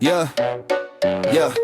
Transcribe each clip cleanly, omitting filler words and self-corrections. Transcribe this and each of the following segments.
Yeah, yeah,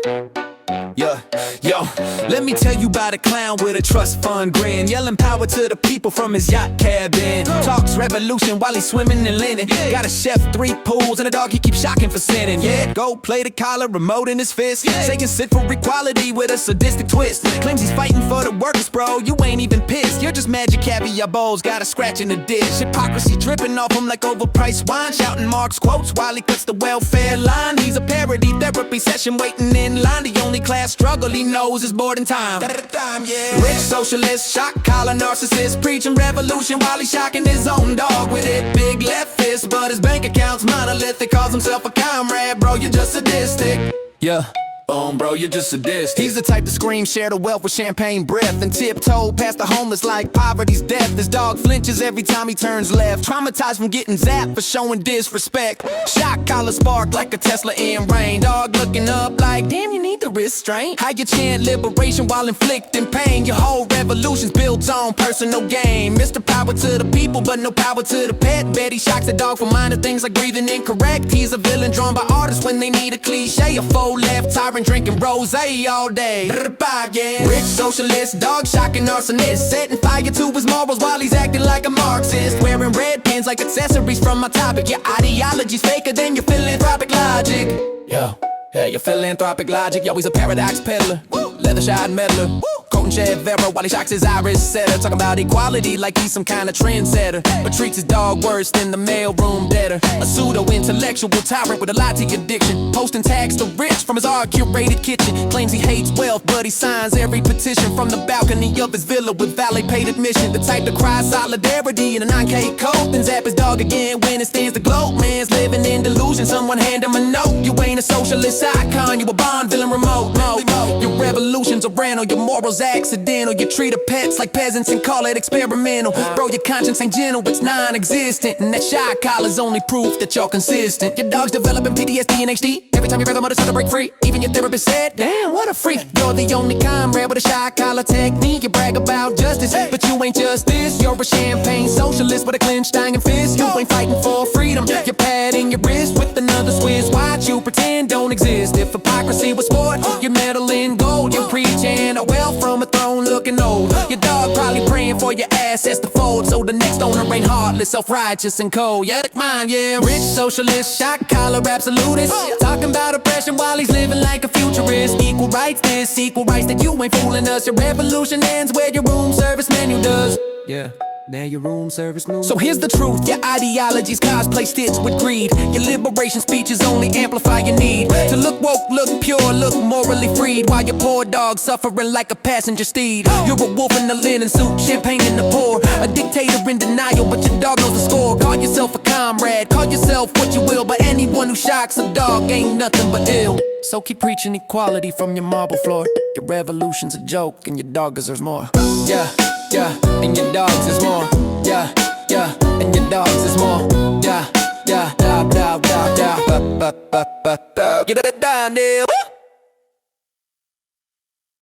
yeah, yo. Let me tell you about a clown with a trust fund grin, yelling power to the people from his yacht cabin. Talks revolution while he's swimming in linen. Got a chef, 3 pools, and a dog he keeps shocking for sinning. Yeah, go play the collar, remote in his fist, shaking sit for equality with a sadistic twist. Claims he's fighting for the workers, bro. You ain't even pissed. You're just mad your caviar bowls got a scratch in the dish. Hypocrisy dripping off him like overpriced wine, shouting Marx quotes while he cuts the welfare line. He's a parody therapy session waiting in line. The only class struggle he knows is boredom time. Rich socialist, shock collar narcissist, preaching revolution while he's shocking his own dog with it. Big left fist, but his bank account's monolithic. Calls himself a comrade, bro, you're just sadistic. Yeah. Boom, bro, you're just sadistic. He's the type to scream, share the wealth with champagne breath, and tiptoe past the homeless like poverty's death. His dog flinches every time he turns left, traumatized from getting zapped for showing disrespect. Shock collar spark like a Tesla in rain. Dog looking up like, damn, you need the restraint. How you chant liberation while inflicting pain? Your whole revolution's built on personal gain. Mr. Power to the people, but no power to the pet. Betty shocks the dog for minor things like breathing incorrect. He's a villain drawn by artists when they need a cliche. A faux left tyrant drinking rosé all day. Rich socialist, dog shocking arsonist, setting fire to his morals while he's acting like a Marxist. Wearing red pins like accessories from my topic. Your ideology's faker than your philanthropic logic. Yo, yeah, your philanthropic logic. Yo, he's a paradox peddler, leather-shod meddler, quoting Che Guevara while he shocks his iris setter. Talking about equality like he's some kind of trendsetter, but treats his dog worse than the mailroom debtor. A pseudo-intellectual tyrant with a lie-to addiction, posting tax to rich from his curated kitchen. Claims he hates wealth, but he signs every petition from the balcony of his villa with valet-paid admission. The type to cry solidarity in a 9K code, then zap his dog again when it stands to gloat. Man's living in delusion, someone hand him a note. You ain't a socialist icon, you a Bond villain remote. No, your revolution's a random, your morals accidental. You treat the pets like peasants and call it experimental. Bro, your conscience ain't gentle, it's non-existent, and that shock collar's only proof that you're consistent. Your dog's developing PTSD and HD every time your brother mother start to break free. Even your therapist said, damn, what a freak. You're the only comrade with a shock collar technique. You brag about justice, but you ain't justice. You're a champagne socialist with a clenched iron fist. You ain't fighting for freedom, you're patting your wrist with another Swiss watch you pretend don't exist. If hypocrisy was sport, you're meddling gold. You're preaching a wealth from a throne looking old. Your dog probably praying for your assets to fold, so the next owner ain't heartless, self-righteous and cold. Yeah, mine, yeah. Rich socialist, shock collar absolutist, talking about oppression while he's living like a futurist. Equal rights this, equal rights that. You ain't fooling us. Your revolution ends where your room service menu does. Yeah. Now your room service move. So here's the truth, your ideology's cosplay stitched with greed. Your liberation speeches only amplify your need to look woke, look pure, look morally freed, while your poor dog suffering like a passenger steed. You're a wolf in a linen suit, champagne in the pour, a dictator in denial, but your dog knows the score. Call yourself a comrade, call yourself what you will, but anyone who shocks a dog ain't nothing but ill. So keep preaching equality from your marble floor. Your revolution's a joke and your dog deserves more. Yeah, yeah, and your dogs is more. Yeah, yeah, and your dogs is more. Yeah, yeah, da, da, da, da, da, da, da, da, da. Get it down, deal.